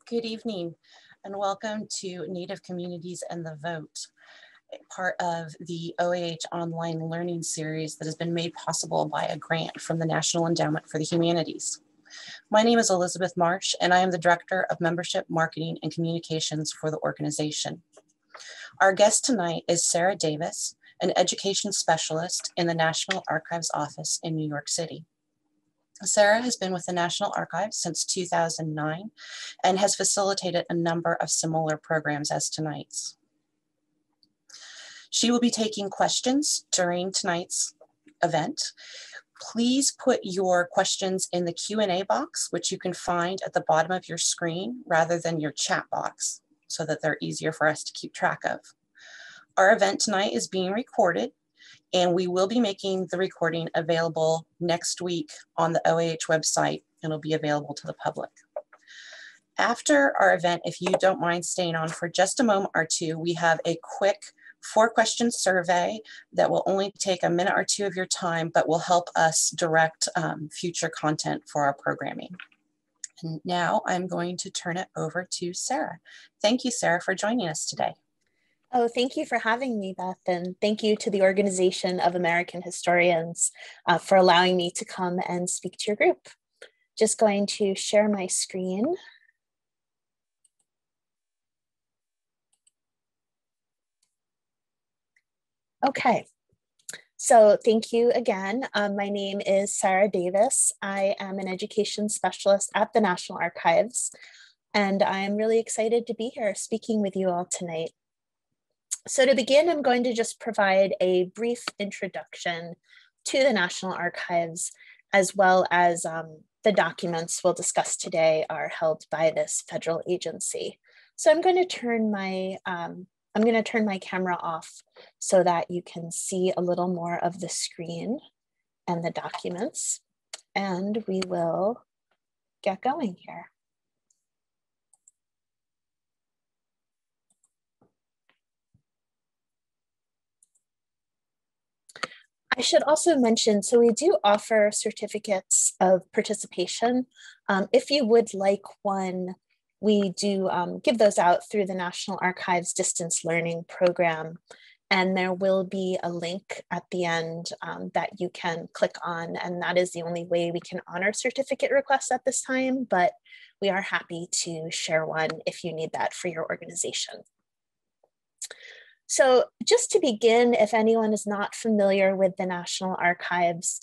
Good evening and welcome to Native Communities and the Vote, part of the OAH online learning series that has been made possible by a grant from the National Endowment for the Humanities. My name is Elizabeth Marsh and I am the Director of Membership, Marketing, and Communications for the organization. Our guest tonight is Sara Davis, an education specialist in the National Archives Office in New York City. Sara has been with the National Archives since 2009 and has facilitated a number of similar programs as tonight's. She will be taking questions during tonight's event. Please put your questions in the Q&A box, which you can find at the bottom of your screen rather than your chat box, so that they're easier for us to keep track of. Our event tonight is being recorded, and we will be making the recording available next week on the OAH website, and it'll be available to the public. After our event, if you don't mind staying on for just a moment or two, we have a quick 4-question survey that will only take a minute or two of your time, but will help us direct future content for our programming. And now I'm going to turn it over to Sara. Thank you, Sara, for joining us today. Oh, thank you for having me, Beth, and thank you to the Organization of American Historians for allowing me to come and speak to your group. Just going to share my screen. Okay, so thank you again. My name is Sara Davis. I am an education specialist at the National Archives, and I'm really excited to be here speaking with you all tonight. So to begin, I'm going to just provide a brief introduction to the National Archives, as well as the documents we'll discuss today are held by this federal agency. So I'm going to turn my camera off so that you can see a little more of the screen and the documents, and we will get going here. I should also mention, so we do offer certificates of participation. If you would like one, we do give those out through the National Archives Distance Learning Program. And there will be a link at the end that you can click on. And that is the only way we can honor certificate requests at this time, but we are happy to share one if you need that for your organization. So just to begin, if anyone is not familiar with the National Archives,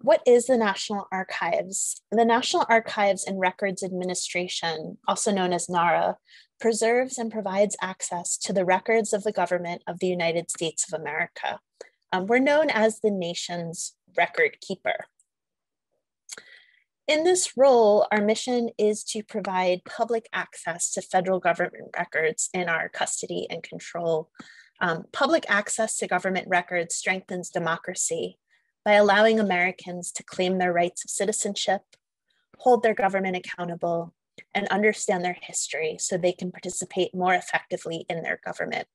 what is the National Archives? The National Archives and Records Administration, also known as NARA, preserves and provides access to the records of the government of the United States of America. We're known as the nation's record keeper. In this role, our mission is to provide public access to federal government records in our custody and control. Public access to government records strengthens democracy by allowing Americans to claim their rights of citizenship, hold their government accountable, and understand their history so they can participate more effectively in their government.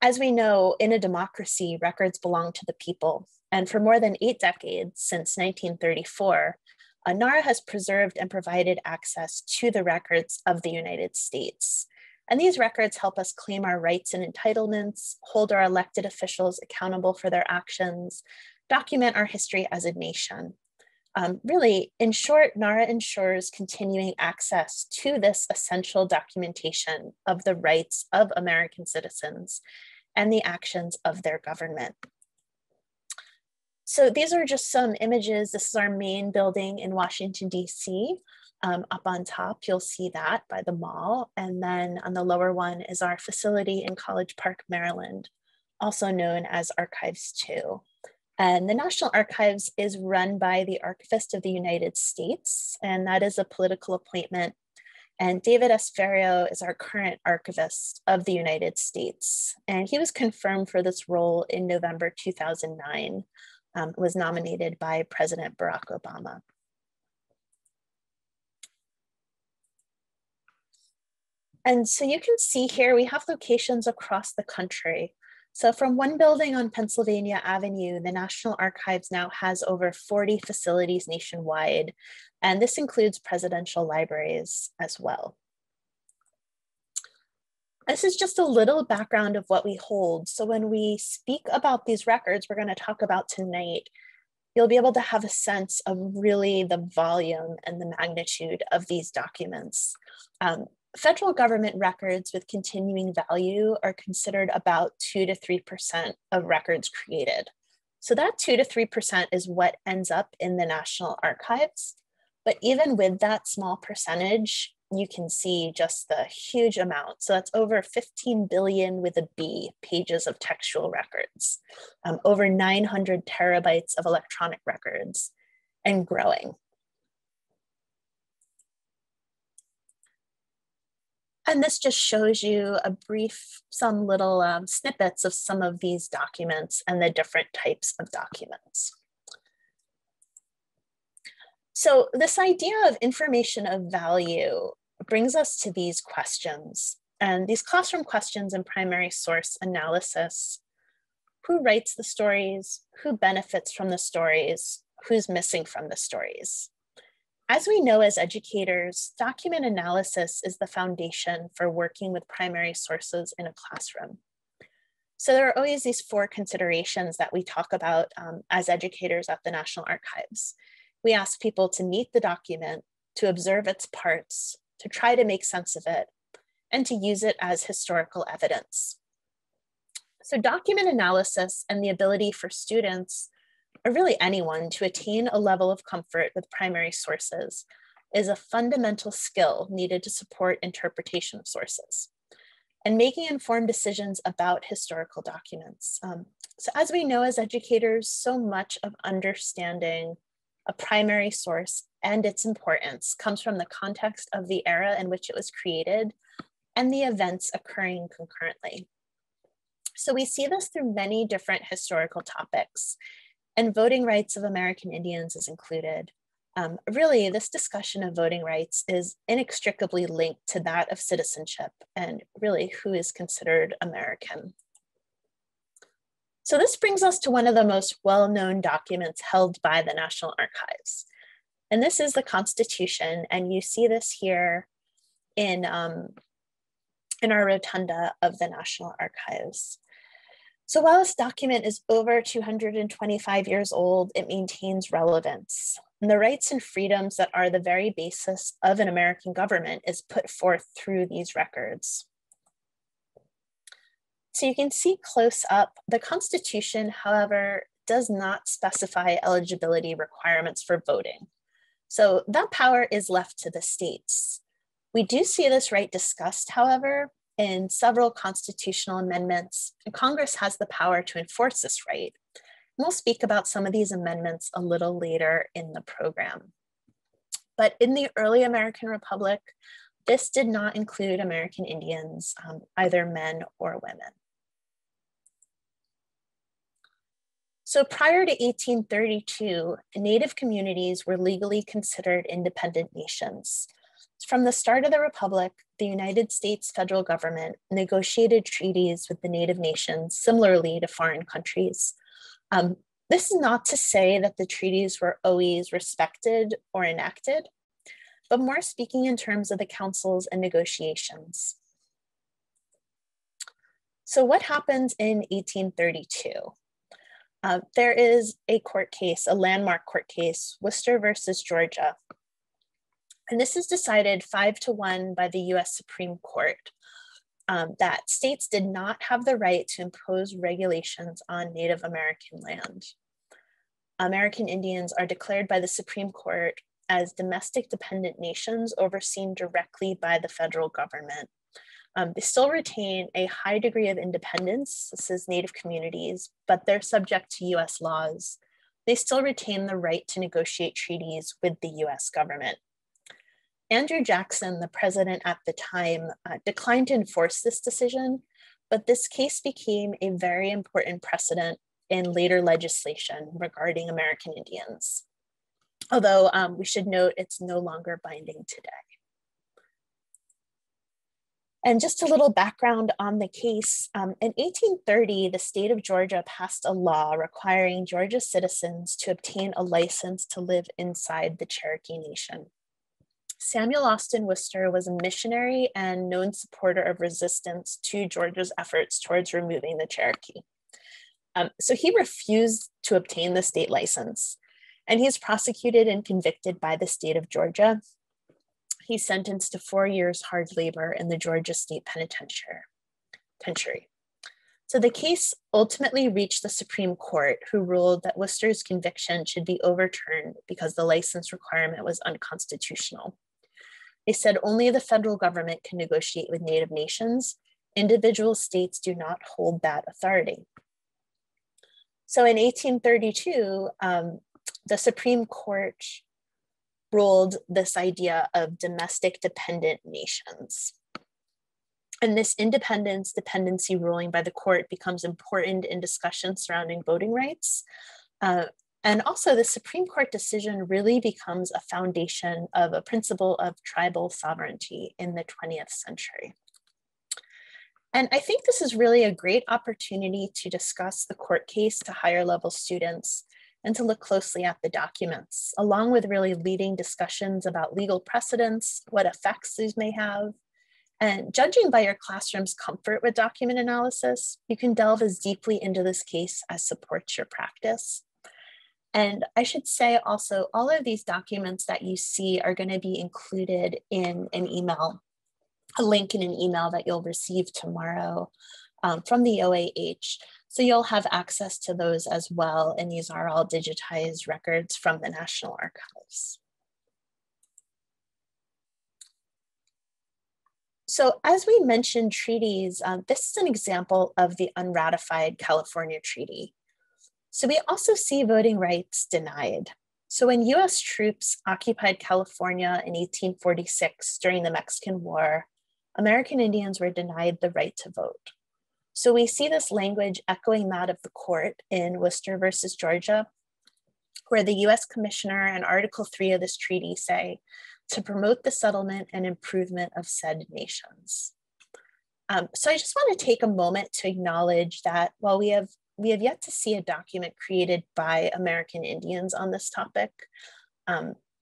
As we know, in a democracy, records belong to the people. And for more than 8 decades, since 1934, NARA has preserved and provided access to the records of the United States. And these records help us claim our rights and entitlements, hold our elected officials accountable for their actions, document our history as a nation. Really, in short, NARA ensures continuing access to this essential documentation of the rights of American citizens and the actions of their government. So these are just some images. This is our main building in Washington, D.C. Up on top, you'll see that by the mall. And then on the lower one is our facility in College Park, Maryland, also known as Archives 2. And the National Archives is run by the Archivist of the United States, and that is a political appointment. And David Esferio is our current Archivist of the United States. And he was confirmed for this role in November 2009. Was nominated by President Barack Obama. And so you can see here, we have locations across the country. So from one building on Pennsylvania Avenue, the National Archives now has over 40 facilities nationwide, and this includes presidential libraries as well. This is just a little background of what we hold. So when we speak about these records we're going to talk about tonight, you'll be able to have a sense of really the volume and the magnitude of these documents. Federal government records with continuing value are considered about 2 to 3% of records created. So that 2 to 3% is what ends up in the National Archives. But even with that small percentage, you can see just the huge amount. So that's over 15 billion with a B pages of textual records, over 900 terabytes of electronic records, and growing. And this just shows you a brief, some little snippets of some of these documents and the different types of documents. So this idea of information of value brings us to these questions. And these classroom questions in primary source analysis: who writes the stories? Who benefits from the stories? Who's missing from the stories? As we know as educators, document analysis is the foundation for working with primary sources in a classroom. So there are always these 4 considerations that we talk about as educators at the National Archives. We ask people to meet the document, to observe its parts, to try to make sense of it, and to use it as historical evidence. So document analysis and the ability for students, or really anyone, to attain a level of comfort with primary sources is a fundamental skill needed to support interpretation of sources and making informed decisions about historical documents. So as we know as educators, so much of understanding a primary source and its importance comes from the context of the era in which it was created and the events occurring concurrently. So we see this through many different historical topics, and voting rights of American Indians is included. Really, this discussion of voting rights is inextricably linked to that of citizenship and really who is considered American. So this brings us to one of the most well-known documents held by the National Archives. And this is the Constitution, and you see this here in our rotunda of the National Archives. So while this document is over 225 years old, it maintains relevance. And the rights and freedoms that are the very basis of an American government is put forth through these records. So you can see close up, the Constitution, however, does not specify eligibility requirements for voting. So that power is left to the states. We do see this right discussed, however, in several constitutional amendments, and Congress has the power to enforce this right. And we'll speak about some of these amendments a little later in the program. But in the early American Republic, this did not include American Indians, either men or women. So prior to 1832, Native communities were legally considered independent nations. From the start of the Republic, the United States federal government negotiated treaties with the Native nations similarly to foreign countries. This is not to say that the treaties were always respected or enacted, but more speaking in terms of the councils and negotiations. So what happens in 1832? There is a court case, a landmark court case, Worcester versus Georgia. And this is decided 5-1 by the US Supreme Court that states did not have the right to impose regulations on Native American land. American Indians are declared by the Supreme Court as domestic dependent nations overseen directly by the federal government. They still retain a high degree of independence, this is Native communities, but they're subject to US laws. They still retain the right to negotiate treaties with the US government. Andrew Jackson, the president at the time, declined to enforce this decision, but this case became a very important precedent in later legislation regarding American Indians. Although we should note it's no longer binding today. And just a little background on the case. In 1830, the state of Georgia passed a law requiring Georgia citizens to obtain a license to live inside the Cherokee Nation. Samuel Austin Worcester was a missionary and known supporter of resistance to Georgia's efforts towards removing the Cherokee. So he refused to obtain the state license, and he's prosecuted and convicted by the state of Georgia. He's sentenced to 4 years hard labor in the Georgia State Penitentiary. So the case ultimately reached the Supreme Court, who ruled that Worcester's conviction should be overturned because the license requirement was unconstitutional. They said only the federal government can negotiate with Native nations. Individual states do not hold that authority. So in 1832, the Supreme Court ruled this idea of domestic dependent nations. And this dependency ruling by the court becomes important in discussions surrounding voting rights. And also the Supreme Court decision really becomes a foundation of a principle of tribal sovereignty in the 20th century. And I think this is really a great opportunity to discuss the court case to higher level students and to look closely at the documents, along with really leading discussions about legal precedents, what effects these may have. And judging by your classroom's comfort with document analysis, you can delve as deeply into this case as supports your practice. And I should say also, all of these documents that you see are going to be included in an email, a link in an email that you'll receive tomorrow from the OAH. So you'll have access to those as well. And these are all digitized records from the National Archives. So as we mentioned treaties, this is an example of the unratified California Treaty. So we also see voting rights denied. So when US troops occupied California in 1846 during the Mexican War, American Indians were denied the right to vote. So we see this language echoing that of the court in Worcester versus Georgia, where the US Commissioner and Article 3 of this treaty say, to promote the settlement and improvement of said nations. So I just want to take a moment to acknowledge that while we have yet to see a document created by American Indians on this topic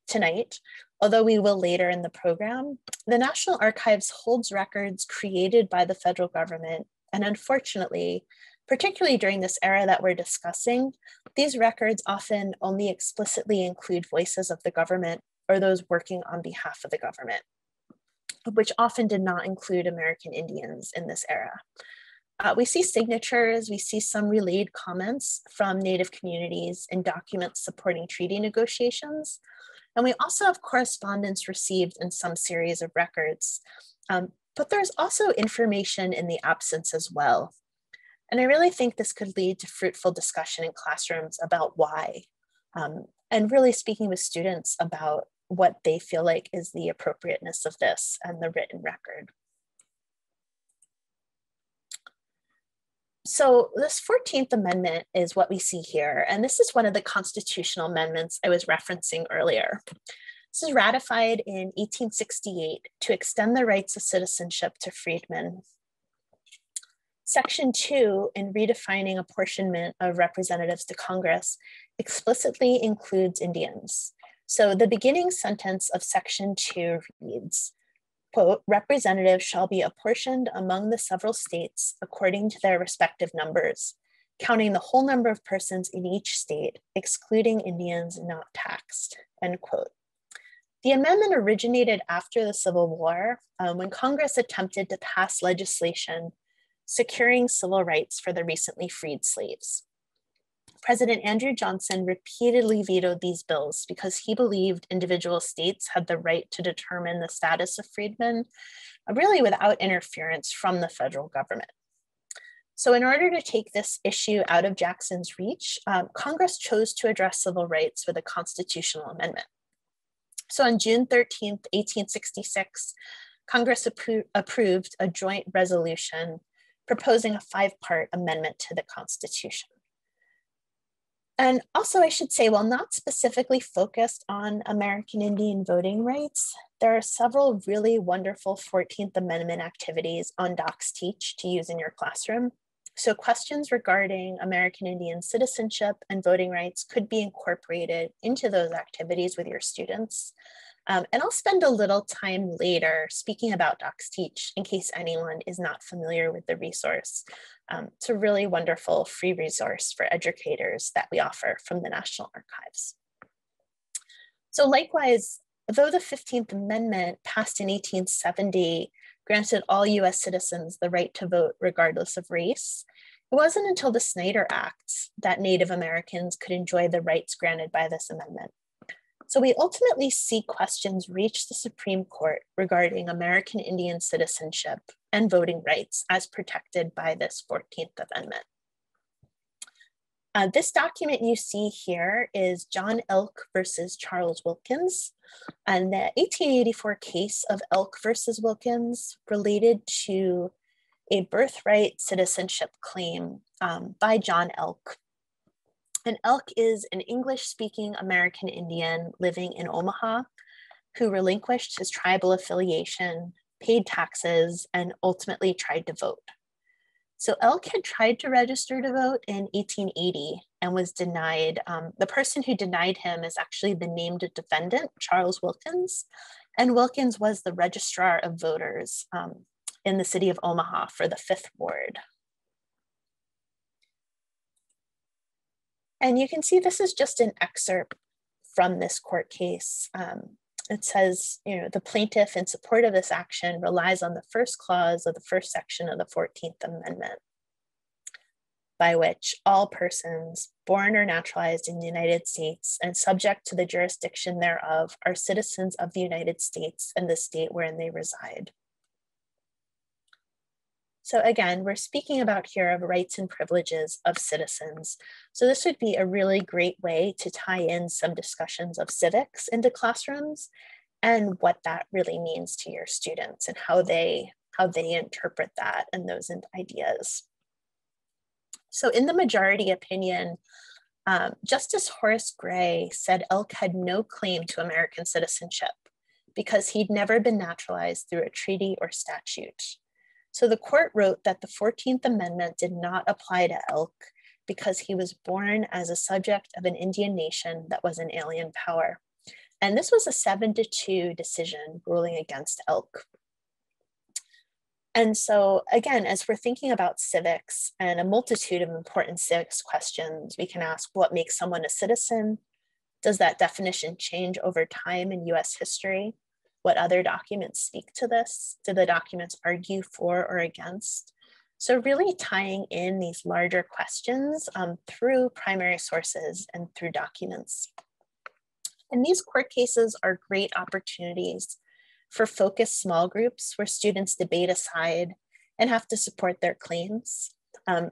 tonight, although we will later in the program, the National Archives holds records created by the federal government. And unfortunately, particularly during this era that we're discussing, these records often only explicitly include voices of the government or those working on behalf of the government, which often did not include American Indians in this era. We see signatures, we see some relayed comments from Native communities in documents supporting treaty negotiations. And we also have correspondence received in some series of records. But there's also information in the absence as well. And I really think this could lead to fruitful discussion in classrooms about why, and really speaking with students about what they feel like is the appropriateness of this and the written record. So this 14th Amendment is what we see here. And this is one of the constitutional amendments I was referencing earlier. This was ratified in 1868 to extend the rights of citizenship to freedmen. Section 2, in redefining apportionment of representatives to Congress, explicitly includes Indians. So the beginning sentence of Section 2 reads, quote, representatives shall be apportioned among the several states according to their respective numbers, counting the whole number of persons in each state, excluding Indians not taxed, end quote. The amendment originated after the Civil War when Congress attempted to pass legislation securing civil rights for the recently freed slaves. President Andrew Johnson repeatedly vetoed these bills because he believed individual states had the right to determine the status of freedmen, really without interference from the federal government. So in order to take this issue out of Jackson's reach, Congress chose to address civil rights with a constitutional amendment. So on June 13th, 1866, Congress approved a joint resolution proposing a 5-part amendment to the Constitution. And also I should say, while not specifically focused on American Indian voting rights, there are several really wonderful 14th Amendment activities on Docs Teach to use in your classroom. So questions regarding American Indian citizenship and voting rights could be incorporated into those activities with your students. And I'll spend a little time later speaking about Docs Teach in case anyone is not familiar with the resource. It's a really wonderful free resource for educators that we offer from the National Archives. So likewise, though the 15th Amendment passed in 1870 granted all US citizens the right to vote regardless of race, it wasn't until the Snyder Act that Native Americans could enjoy the rights granted by this amendment. So we ultimately see questions reach the Supreme Court regarding American Indian citizenship and voting rights as protected by this 14th Amendment. This document you see here is John Elk versus Charles Wilkins. And the 1884 case of Elk versus Wilkins related to a birthright citizenship claim by John Elk. And Elk is an English-speaking American Indian living in Omaha who relinquished his tribal affiliation, paid taxes, and ultimately tried to vote. So Elk had tried to register to vote in 1880 and was denied. The person who denied him is actually the named defendant, Charles Wilkins. And Wilkins was the registrar of voters in the city of Omaha for the 5th Ward. And you can see this is just an excerpt from this court case. It says, the plaintiff in support of this action relies on the first clause of the first section of the 14th Amendment, by which all persons born or naturalized in the United States and subject to the jurisdiction thereof are citizens of the United States and the state wherein they reside. So again, we're speaking about here of rights and privileges of citizens. So this would be a really great way to tie in some discussions of civics into classrooms and what that really means to your students and how they interpret that and those ideas. So in the majority opinion, Justice Horace Gray said Elk had no claim to American citizenship because he'd never been naturalized through a treaty or statute. So the court wrote that the 14th Amendment did not apply to Elk because he was born as a subject of an Indian nation that was an alien power. And this was a 7-2 decision ruling against Elk. And so again, as we're thinking about civics and a multitude of important civics questions, we can ask what makes someone a citizen? Does that definition change over time in US history? What other documents speak to this? Do the documents argue for or against? So really tying in these larger questions through primary sources and through documents. And these court cases are great opportunities for focused small groups where students debate aside and have to support their claims.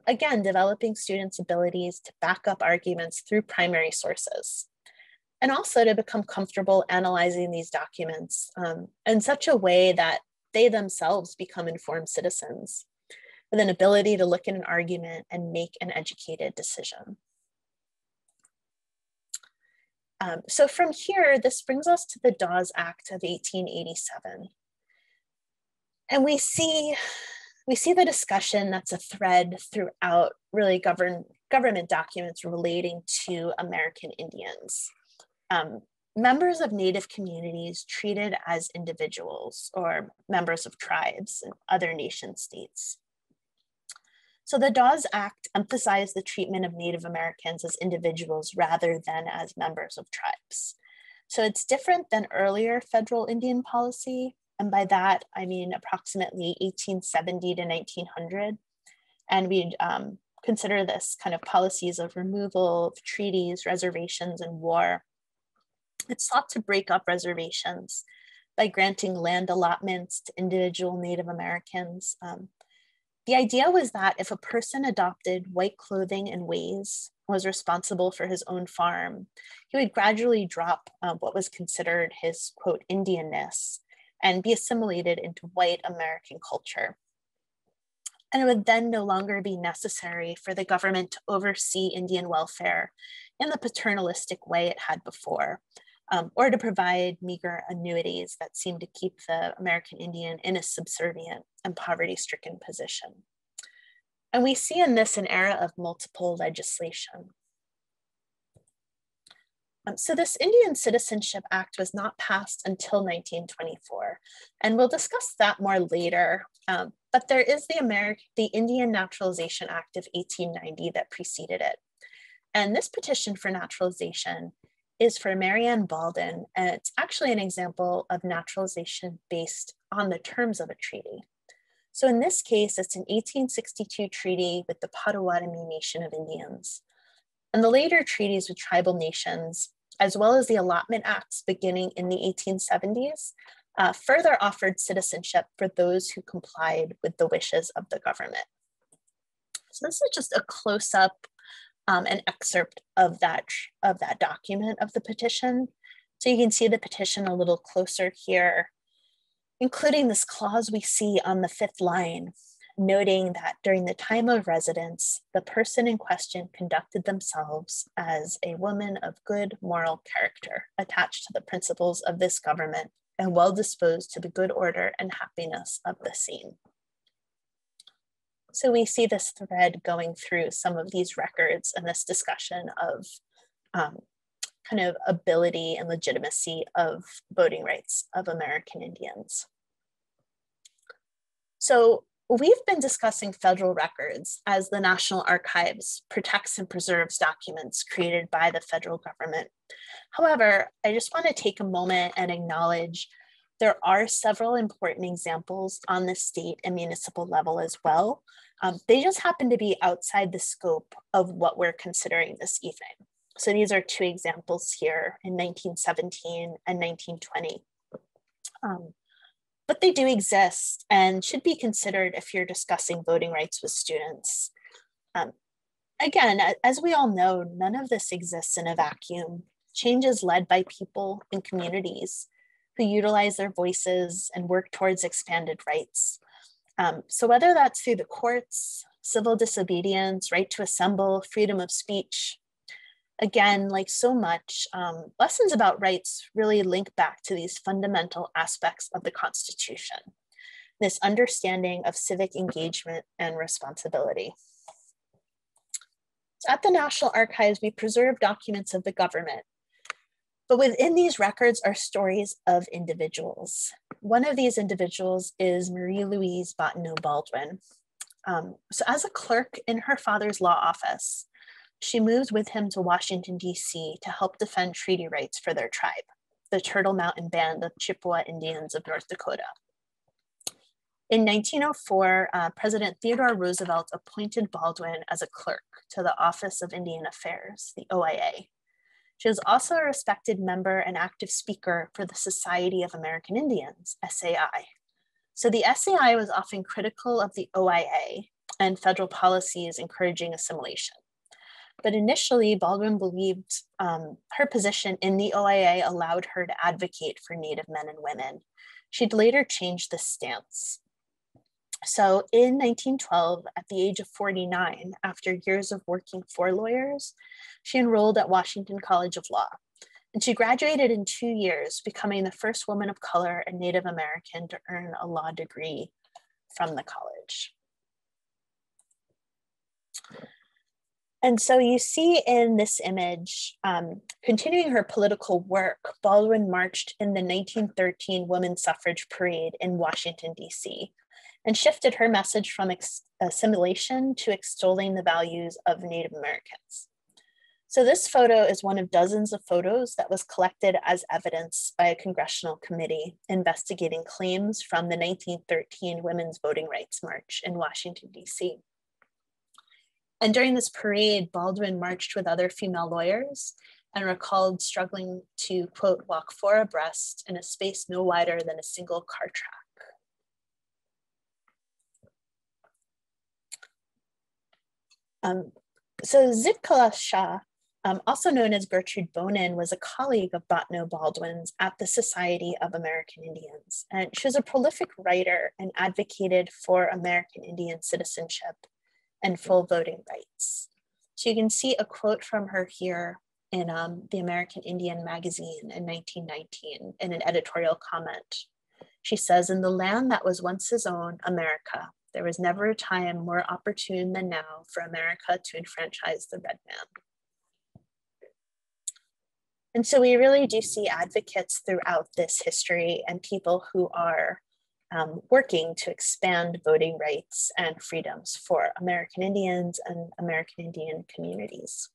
Again, developing students' abilities to back up arguments through primary sources. And also to become comfortable analyzing these documents in such a way that they themselves become informed citizens with an ability to look at an argument and make an educated decision. So from here, this brings us to the Dawes Act of 1887. And we see the discussion that's a thread throughout really government documents relating to American Indians. Members of Native communities treated as individuals or members of tribes and other nation states. So the Dawes Act emphasized the treatment of Native Americans as individuals rather than as members of tribes. So it's different than earlier federal Indian policy. And by that, I mean approximately 1870 to 1900. And we'd consider this kind of policies of removal, of treaties, reservations, and war. It sought to break up reservations by granting land allotments to individual Native Americans. The idea was that if a person adopted white clothing and ways, was responsible for his own farm, he would gradually drop what was considered his, quote, Indianness and be assimilated into white American culture. And it would then no longer be necessary for the government to oversee Indian welfare in the paternalistic way it had before, or to provide meager annuities that seemed to keep the American Indian in a subservient and poverty-stricken position. And we see in this an era of multiple legislation. So this Indian Citizenship Act was not passed until 1924, and we'll discuss that more later. But there is the Indian Naturalization Act of 1890 that preceded it. And this petition for naturalization is for Marianne Baldwin, and it's actually an example of naturalization based on the terms of a treaty. So in this case, it's an 1862 treaty with the Potawatomi Nation of Indians. And the later treaties with tribal nations, as well as the allotment acts beginning in the 1870s, further offered citizenship for those who complied with the wishes of the government. So this is just a close-up, an excerpt of that document of the petition. So you can see the petition a little closer here, including this clause we see on the 5th line, noting that during the time of residence, the person in question conducted themselves as a woman of good moral character, attached to the principles of this government and well disposed to the good order and happiness of the same. So we see this thread going through some of these records and this discussion of kind of ability and legitimacy of voting rights of American Indians. So we've been discussing federal records as the National Archives protects and preserves documents created by the federal government. However, I just want to take a moment and acknowledge there are several important examples on the state and municipal level as well. They just happen to be outside the scope of what we're considering this evening. So these are two examples here in 1917 and 1920. But they do exist and should be considered if you're discussing voting rights with students. Again, as we all know, none of this exists in a vacuum. Change is led by people and communities who utilize their voices and work towards expanded rights. So whether that's through the courts, civil disobedience, right to assemble, freedom of speech, again, like so much, lessons about rights really link back to these fundamental aspects of the Constitution, this understanding of civic engagement and responsibility. So at the National Archives, we preserve documents of the government, but within these records are stories of individuals. One of these individuals is Marie Louise Bottineau Baldwin. So as a clerk in her father's law office, she moved with him to Washington, D.C. to help defend treaty rights for their tribe, the Turtle Mountain Band of Chippewa Indians of North Dakota. In 1904, President Theodore Roosevelt appointed Baldwin as a clerk to the Office of Indian Affairs, the OIA. She was also a respected member and active speaker for the Society of American Indians, SAI. So the SAI was often critical of the OIA and federal policies encouraging assimilation. But initially, Baldwin believed her position in the OIA allowed her to advocate for Native men and women. She'd later changed this stance. So in 1912, at the age of 49, after years of working for lawyers, she enrolled at Washington College of Law. And she graduated in 2 years, becoming the first woman of color and Native American to earn a law degree from the college. And so you see in this image, continuing her political work, Baldwin marched in the 1913 Women's Suffrage Parade in Washington, D.C., and shifted her message from assimilation to extolling the values of Native Americans. So this photo is one of dozens of photos that was collected as evidence by a congressional committee investigating claims from the 1913 Women's Voting Rights March in Washington, D.C. And during this parade, Baldwin marched with other female lawyers and recalled struggling to, quote, walk 4 abreast in a space no wider than a single car track. So Zitkala Shah, also known as Gertrude Bonin, was a colleague of Bottineau Baldwin's at the Society of American Indians. And she was a prolific writer and advocated for American Indian citizenship and full voting rights. So you can see a quote from her here in the American Indian magazine in 1919 in an editorial comment. She says, "In the land that was once his own, America, there was never a time more opportune than now for America to enfranchise the red man." And so we really do see advocates throughout this history and people who are working to expand voting rights and freedoms for American Indians and American Indian communities.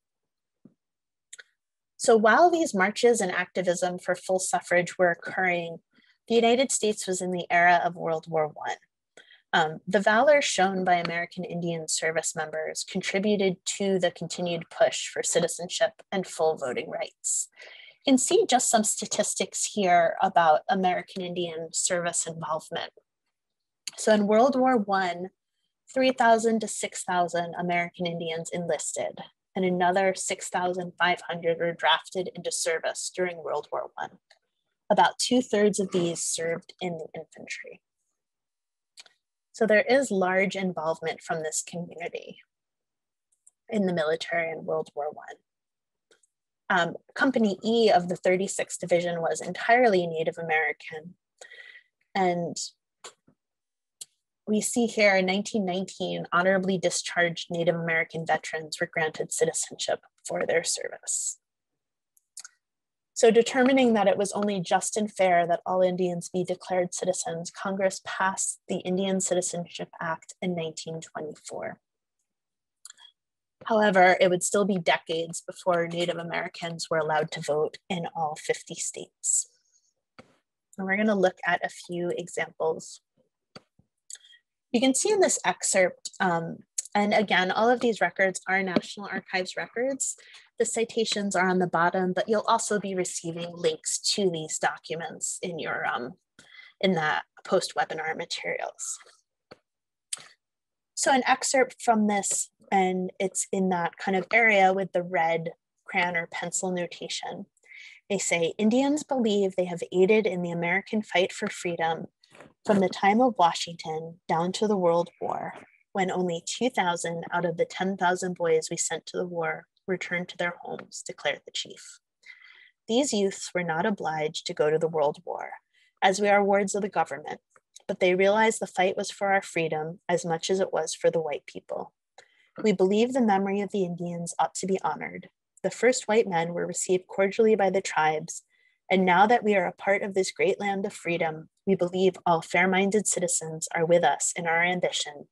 So while these marches and activism for full suffrage were occurring, the United States was in the era of World War I. The valor shown by American Indian service members contributed to the continued push for citizenship and full voting rights. You can see just some statistics here about American Indian service involvement. So in World War I, 3,000 to 6,000 American Indians enlisted, and another 6,500 were drafted into service during World War I. About 2/3 of these served in the infantry. So there is large involvement from this community in the military in World War I. Company E of the 36th Division was entirely Native American. And we see here in 1919, honorably discharged Native American veterans were granted citizenship for their service. So determining that it was only just and fair that all Indians be declared citizens, Congress passed the Indian Citizenship Act in 1924. However, it would still be decades before Native Americans were allowed to vote in all 50 states. And we're going to look at a few examples. You can see in this excerpt, and again, all of these records are National Archives records. The citations are on the bottom, but you'll also be receiving links to these documents in your in the post-webinar materials. So an excerpt from this, and it's in that kind of area with the red crayon or pencil notation. They say, "Indians believe they have aided in the American fight for freedom from the time of Washington down to the World War, when only 2,000 out of the 10,000 boys we sent to the war returned to their homes," declared the chief. "These youths were not obliged to go to the World War, as we are wards of the government, but they realized the fight was for our freedom as much as it was for the white people. We believe the memory of the Indians ought to be honored. The first white men were received cordially by the tribes, and now that we are a part of this great land of freedom, we believe all fair-minded citizens are with us in our ambition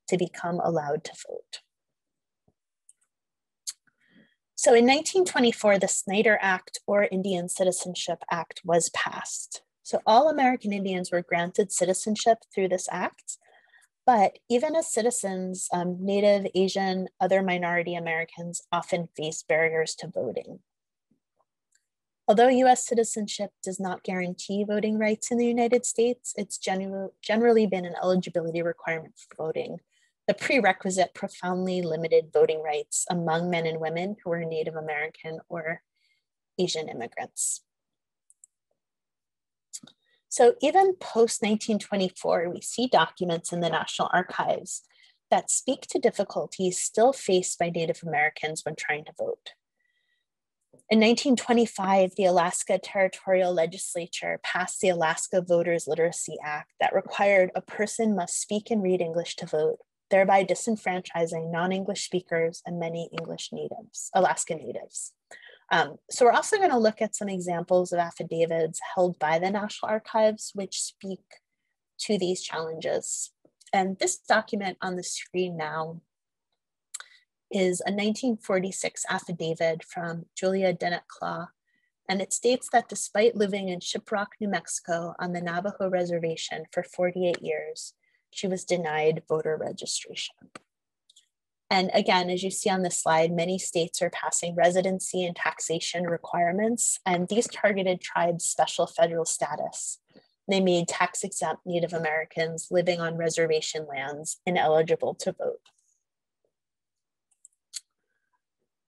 to become allowed to vote." So in 1924, the Snyder Act, or Indian Citizenship Act, was passed. So all American Indians were granted citizenship through this act, but even as citizens, Native, Asian, other minority Americans often face barriers to voting. Although US citizenship does not guarantee voting rights in the United States, it's generally been an eligibility requirement for voting. The prerequisite profoundly limited voting rights among men and women who were Native American or Asian immigrants. So even post-1924, we see documents in the National Archives that speak to difficulties still faced by Native Americans when trying to vote. In 1925, the Alaska Territorial Legislature passed the Alaska Voters Literacy Act that required a person must speak and read English to vote, thereby disenfranchising non-English speakers and many English natives, Alaska Natives. So we're also going to look at some examples of affidavits held by the National Archives which speak to these challenges. And this document on the screen now is a 1946 affidavit from Julia Dennett-Claw, and it states that despite living in Shiprock, New Mexico on the Navajo Reservation for 48 years, she was denied voter registration. And again, as you see on this slide, many states are passing residency and taxation requirements, and these targeted tribes special federal status. They made tax-exempt Native Americans living on reservation lands ineligible to vote.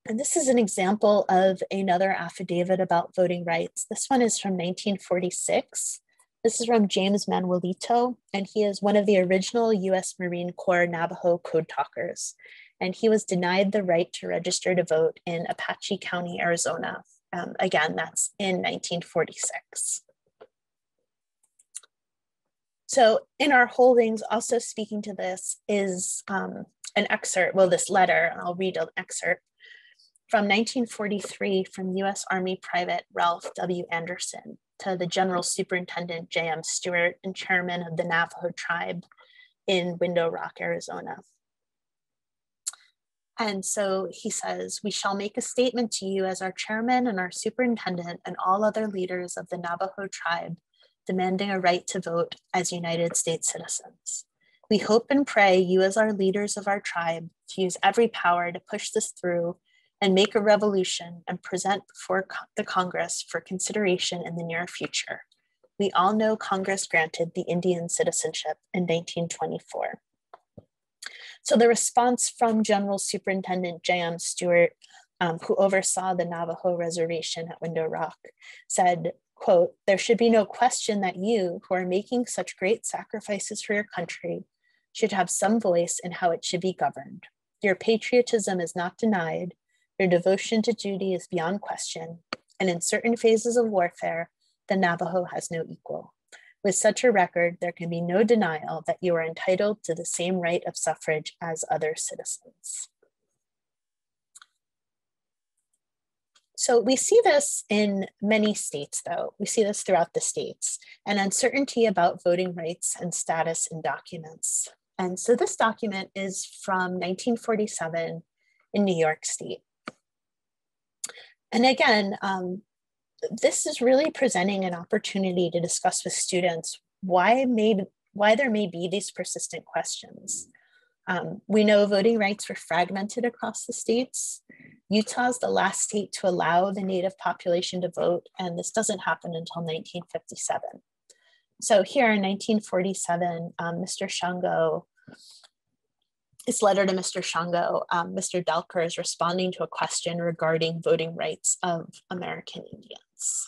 And this is an example of another affidavit about voting rights. This one is from 1946. This is from James Manuelito, and he is one of the original US Marine Corps Navajo code talkers. and he was denied the right to register to vote in Apache County, Arizona. Again, that's in 1946. So in our holdings, also speaking to this is an excerpt, well, this letter, I'll read an excerpt from 1943 from U.S. Army Private Ralph W. Anderson to the General Superintendent J.M. Stewart and Chairman of the Navajo Tribe in Window Rock, Arizona. And so he says, "We shall make a statement to you as our chairman and our superintendent and all other leaders of the Navajo tribe demanding a right to vote as United States citizens. We hope and pray you as our leaders of our tribe to use every power to push this through and make a revolution and present before the Congress for consideration in the near future. We all know Congress granted the Indian citizenship in 1924. So the response from General Superintendent J.M. Stewart, who oversaw the Navajo reservation at Window Rock, said, quote, "There should be no question that you, who are making such great sacrifices for your country, should have some voice in how it should be governed. Your patriotism is not denied, your devotion to duty is beyond question, and in certain phases of warfare, the Navajo has no equal. With such a record, there can be no denial that you are entitled to the same right of suffrage as other citizens." So we see this in many states, though. We see this throughout the states, and uncertainty about voting rights and status in documents. And so this document is from 1947 in New York State. And again, this is really presenting an opportunity to discuss with students why there may be these persistent questions. We know voting rights were fragmented across the states. Utah's the last state to allow the Native population to vote, and this doesn't happen until 1957. So here in 1947, Mr. Shango, his letter to Mr. Shango, Mr. Delker is responding to a question regarding voting rights of American Indians.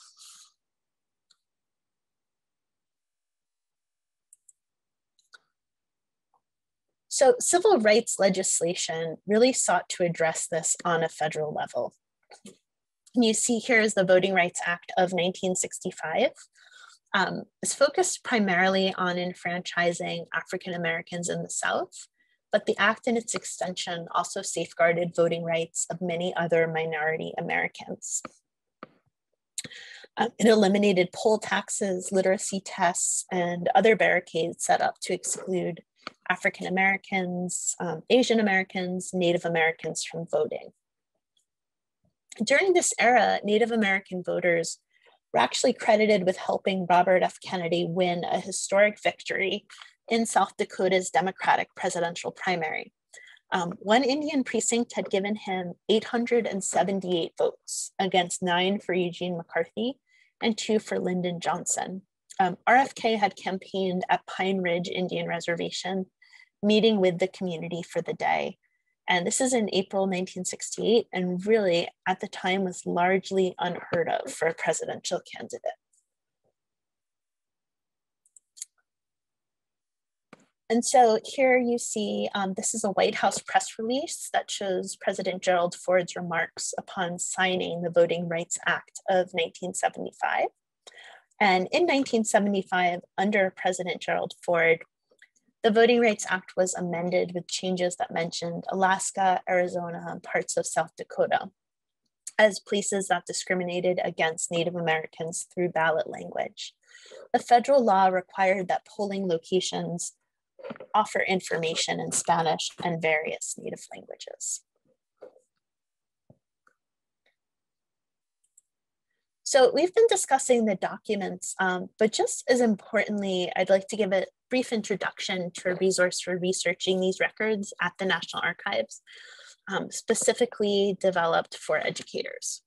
So civil rights legislation really sought to address this on a federal level. And you see here is the Voting Rights Act of 1965. It's focused primarily on enfranchising African Americans in the South, but the act and its extension also safeguarded voting rights of many other minority Americans. It eliminated poll taxes, literacy tests, and other barricades set up to exclude African Americans, Asian Americans, Native Americans from voting. During this era, Native American voters were actually credited with helping Robert F. Kennedy win a historic victory in South Dakota's Democratic presidential primary. One Indian precinct had given him 878 votes against 9 for Eugene McCarthy and 2 for Lyndon Johnson. RFK had campaigned at Pine Ridge Indian Reservation, meeting with the community for the day. And this is in April 1968, and really at the time was largely unheard of for a presidential candidate. And so here you see, this is a White House press release that shows President Gerald Ford's remarks upon signing the Voting Rights Act of 1975. And in 1975, under President Gerald Ford, the Voting Rights Act was amended with changes that mentioned Alaska, Arizona, and parts of South Dakota as places that discriminated against Native Americans through ballot language. The federal law required that polling locations offer information in Spanish and various Native languages. So we've been discussing the documents, but just as importantly, I'd like to give a brief introduction to a resource for researching these records at the National Archives, specifically developed for educators.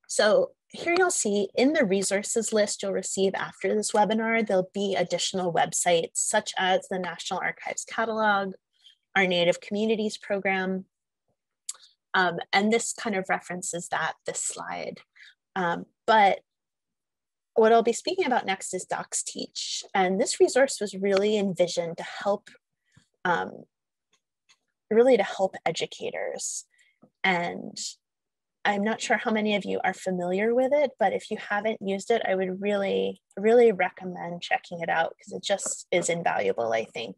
So here you'll see in the resources list you'll receive after this webinar, there'll be additional websites such as the National Archives catalog, our Native Communities program, and this kind of references this slide. But what I'll be speaking about next is Docs Teach. And this resource was really envisioned to help really to help educators. And I'm not sure how many of you are familiar with it, but if you haven't used it, I would really, really recommend checking it out because it just is invaluable, I think.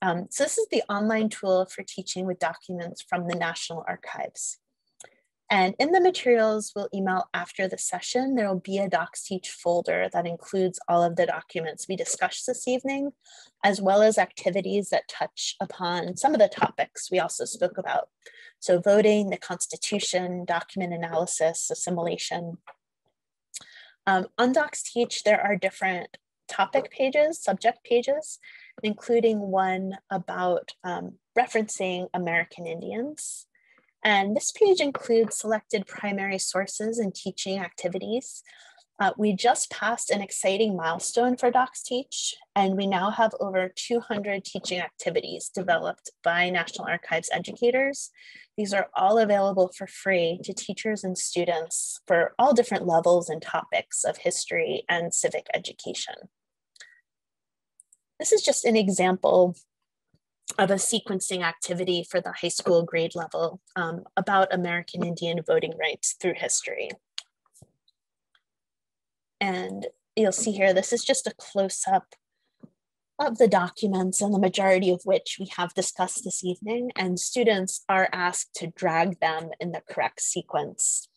So this is the online tool for teaching with documents from the National Archives. And in the materials we'll email after the session, there will be a DocsTeach folder that includes all of the documents we discussed this evening, as well as activities that touch upon some of the topics we also spoke about. So voting, the Constitution, document analysis, assimilation. On DocsTeach, there are different topic pages, subject pages, including one about referencing American Indians. And this page includes selected primary sources and teaching activities. We just passed an exciting milestone for DocsTeach, and we now have over 200 teaching activities developed by National Archives educators. These are all available for free to teachers and students for all different levels and topics of history and civic education. This is just an example of a sequencing activity for the high school grade level about American Indian voting rights through history. And you'll see here, this is just a close-up of the documents, and the majority of which we have discussed this evening, and students are asked to drag them in the correct sequence.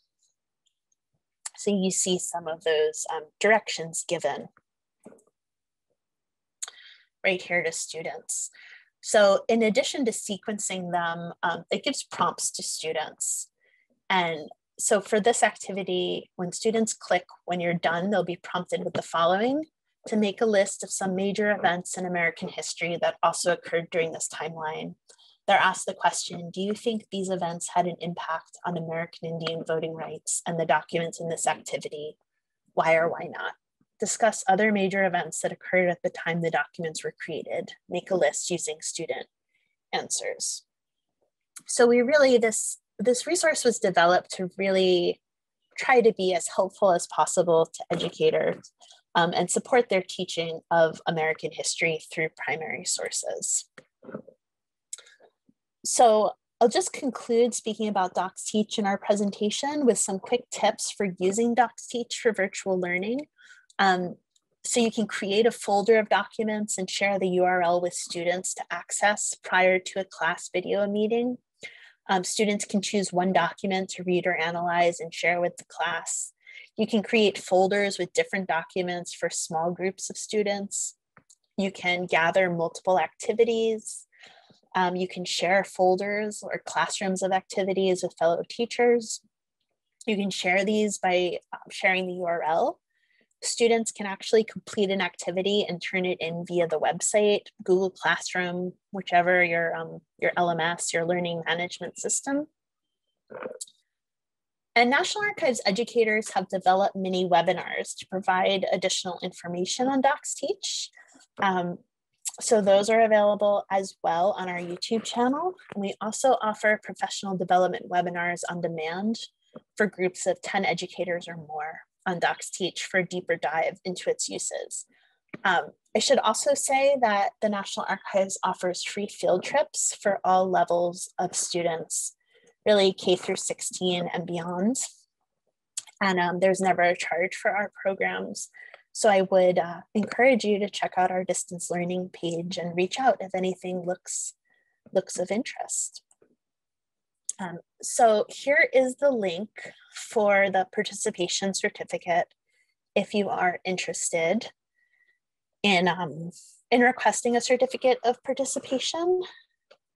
So you see some of those directions given right here to students. So in addition to sequencing them, it gives prompts to students. And so for this activity, when students click, when you're done, they'll be prompted with the following: to make a list of some major events in American history that also occurred during this timeline. They're asked the question, do you think these events had an impact on American Indian voting rights and the documents in this activity? Why or why not? Discuss other major events that occurred at the time the documents were created. Make a list using student answers. So we really, this resource was developed to really try to be as helpful as possible to educators and support their teaching of American history through primary sources. So I'll just conclude speaking about DocsTeach in our presentation with some quick tips for using DocsTeach for virtual learning. So you can create a folder of documents and share the URL with students to access prior to a class video meeting. Students can choose one document to read or analyze and share with the class. You can create folders with different documents for small groups of students. You can gather multiple activities. You can share folders or classrooms of activities with fellow teachers. You can share these by sharing the URL. Students can actually complete an activity and turn it in via the website, Google Classroom, whichever your LMS, your learning management system. And National Archives educators have developed mini webinars to provide additional information on DocsTeach. So those are available as well on our YouTube channel. And we also offer professional development webinars on demand for groups of 10 educators or more on DocsTeach for a deeper dive into its uses. I should also say that the National Archives offers free field trips for all levels of students, really K through 16 and beyond. And there's never a charge for our programs. So I would encourage you to check out our distance learning page and reach out if anything looks of interest. So here is the link for the participation certificate if you are interested in requesting a certificate of participation.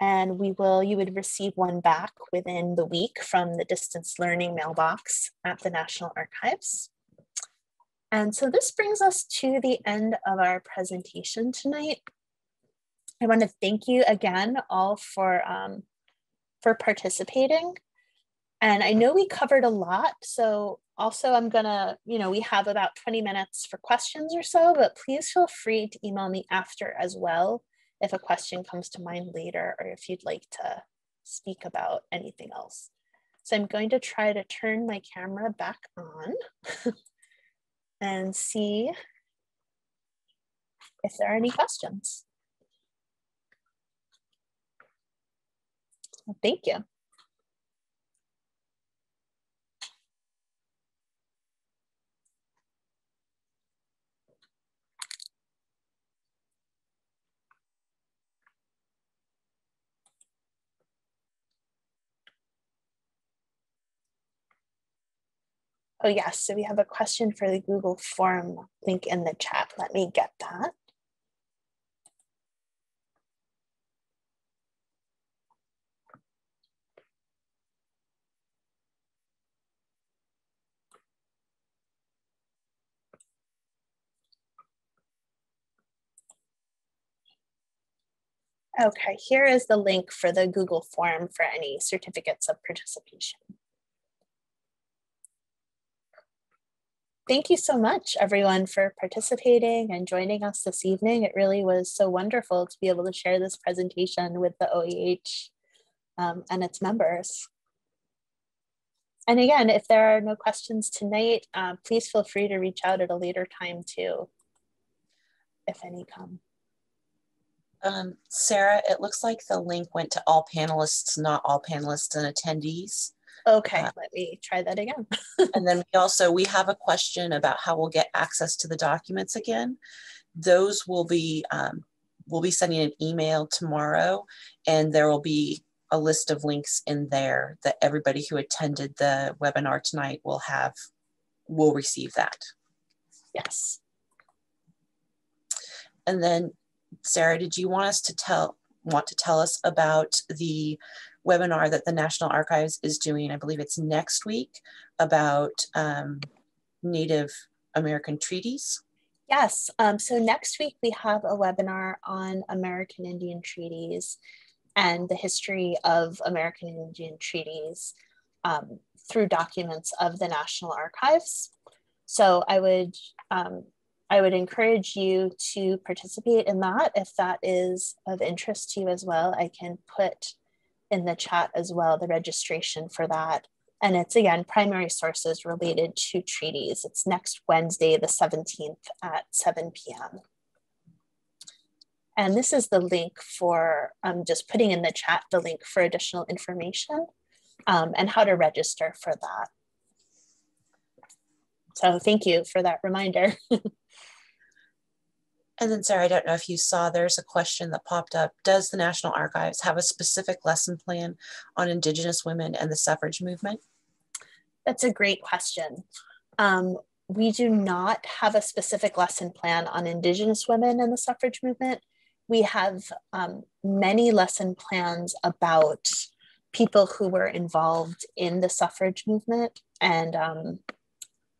And you would receive one back within the week from the distance learning mailbox at the National Archives. And so this brings us to the end of our presentation tonight. I want to thank you again all for participating. And I know we covered a lot, so also I'm gonna, we have about 20 minutes for questions or so, but please feel free to email me after as well if a question comes to mind later or if you'd like to speak about anything else. So I'm going to try to turn my camera back on and see if there are any questions. Well, thank you. Oh yes, so we have a question for the Google form link in the chat. Let me get that. Okay, here is the link for the Google form for any certificates of participation. Thank you so much, everyone, for participating and joining us this evening. It really was so wonderful to be able to share this presentation with the OEH and its members. And again, if there are no questions tonight, please feel free to reach out at a later time too, if any come. Sarah, it looks like the link went to all panelists, not all panelists and attendees. Okay, let me try that again. And then we have a question about how we'll get access to the documents again. Those will be, we'll be sending an email tomorrow, and there will be a list of links in there that everybody who attended the webinar tonight will receive that. Yes. And then Sarah, did you want to tell us about the webinar that the National Archives is doing? I believe it's next week, about Native American treaties. Yes, so next week we have a webinar on American Indian treaties and the history of American Indian treaties through documents of the National Archives. So I would encourage you to participate in that if that is of interest to you as well. I can put in the chat as well the registration for that. And it's, again, primary sources related to treaties. It's next Wednesday, the 17th at 7 p.m. And this is the link for, just putting in the chat the link for additional information and how to register for that. So thank you for that reminder. And then Sarah, I don't know if you saw, there's a question that popped up. Does the National Archives have a specific lesson plan on Indigenous women and the suffrage movement? That's a great question. We do not have a specific lesson plan on Indigenous women and the suffrage movement. We have many lesson plans about people who were involved in the suffrage movement, and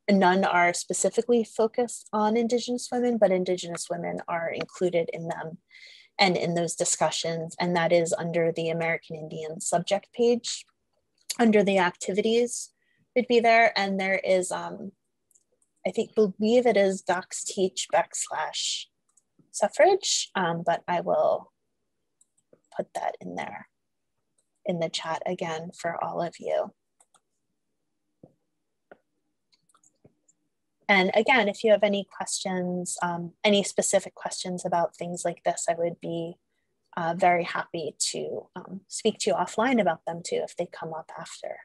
none are specifically focused on Indigenous women, but Indigenous women are included in them and in those discussions. And that is under the American Indian subject page, under the activities would be there. And there is, believe it is Docs Teach /suffrage, but I will put that in there in the chat again for all of you. And again, if you have any questions, any specific questions about things like this, I would be very happy to speak to you offline about them too, if they come up after.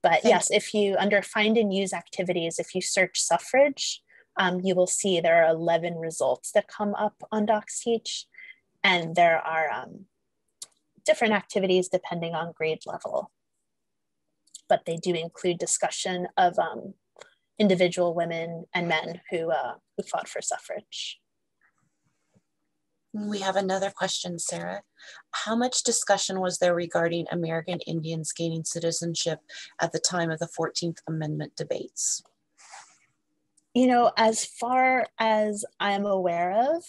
But yes, if you, under find and use activities, if you search suffrage, you will see there are 11 results that come up on Docs Teach. And there are different activities depending on grade level. But they do include discussion of individual women and men who fought for suffrage. We have another question, Sarah. How much discussion was there regarding American Indians gaining citizenship at the time of the 14th Amendment debates? You know, as far as I'm aware of,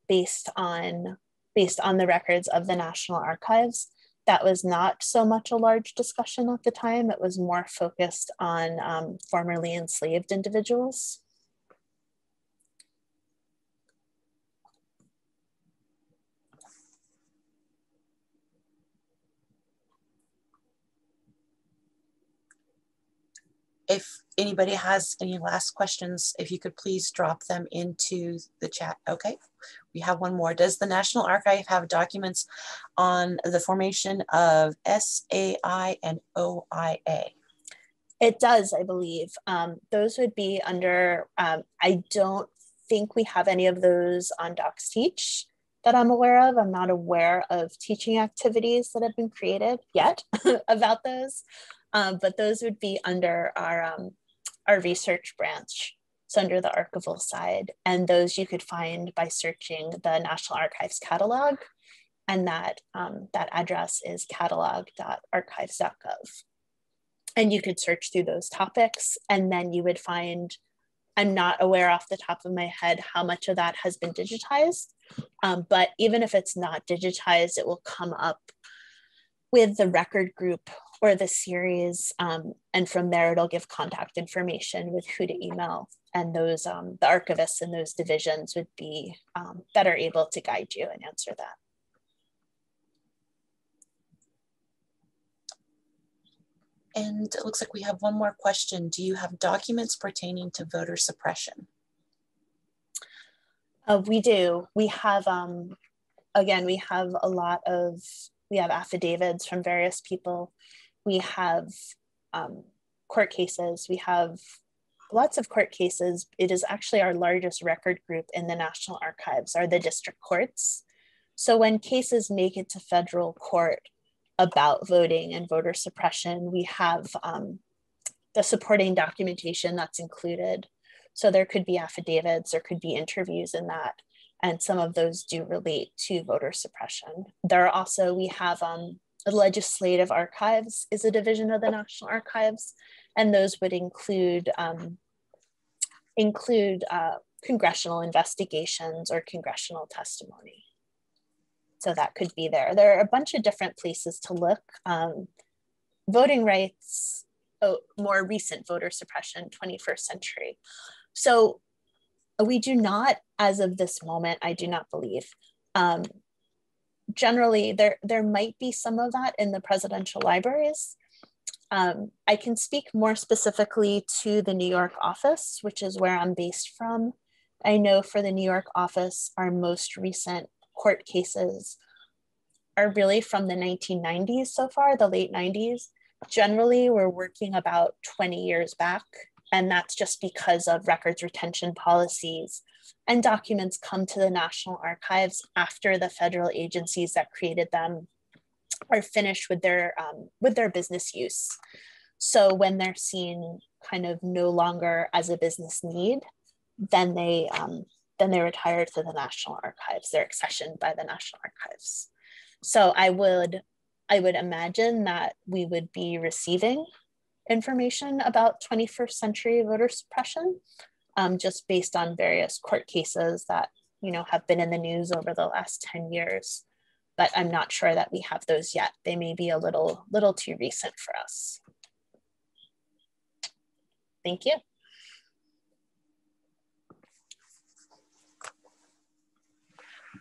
based on the records of the National Archives, that was not so much a large discussion at the time. It was more focused on formerly enslaved individuals. if anybody has any last questions, if you could please drop them into the chat. Okay, we have one more. Does the National Archive have documents on the formation of SAI and OIA? It does, I believe. Those would be under, I don't think we have any of those on Docs Teach that I'm aware of. I'm not aware of teaching activities that have been created yet about those, but those would be under our research branch. So under the archival side, and those you could find by searching the National Archives catalog, and that address is catalog.archives.gov. And you could search through those topics, and then you would find, I'm not aware off the top of my head how much of that has been digitized, but even if it's not digitized, it will come up with the record group or the series, and from there it'll give contact information with who to email, and those the archivists in those divisions would be better able to guide you and answer that. And it looks like we have one more question. Do you have documents pertaining to voter suppression? We do. We have, again, we have affidavits from various people. We have court cases. We have lots of court cases. It is actually our largest record group in the National Archives are the district courts. So when cases make it to federal court about voting and voter suppression, we have the supporting documentation that's included. So there could be affidavits, there could be interviews in that, and some of those do relate to voter suppression. There are also, we have the Legislative Archives is a division of the National Archives, and those would include congressional investigations or congressional testimony. So that could be there. There are a bunch of different places to look. Voting rights, more recent voter suppression, 21st century. So we do not, as of this moment, I do not believe. Generally, there might be some of that in the presidential libraries. I can speak more specifically to the New York office, which is where I'm based from. I know for the New York office, our most recent court cases are really from the 1990s so far, the late 90s. Generally, we're working about 20 years back, and that's just because of records retention policies, and documents come to the National Archives after the federal agencies that created them are finished with their business use. So when they're seen kind of no longer as a business need, then they retire to the National Archives. They're accessioned by the National Archives. So I would imagine that we would be receiving information about 21st century voter suppression, just based on various court cases that have been in the news over the last 10 years. But I'm not sure that we have those yet. They may be a little too recent for us. Thank you.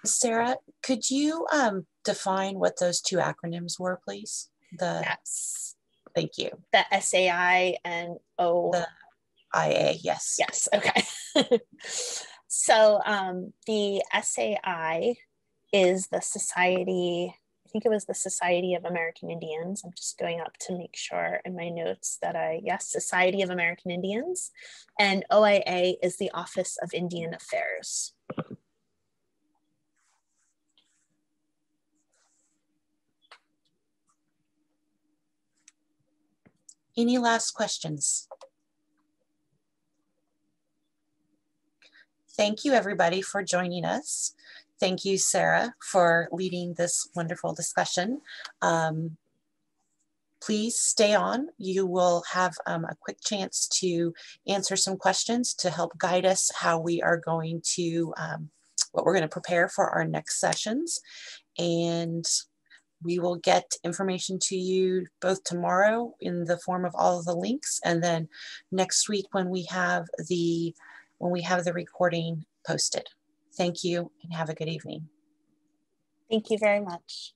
Sara, could you define what those two acronyms were, please? Yes. Thank you. The SAI and The IA, yes. Yes, okay. So the SAI is the Society, I think it was the Society of American Indians. I'm just going up to make sure in my notes that yes, Society of American Indians. And OIA is the Office of Indian Affairs. Any last questions? Thank you, everybody, for joining us. Thank you, Sara, for leading this wonderful discussion. Please stay on. You will have a quick chance to answer some questions to help guide us how we are going to, what we're going to prepare for our next sessions. And we will get information to you both tomorrow in the form of all of the links, and then next week when we have the recording posted. Thank you and have a good evening. Thank you very much.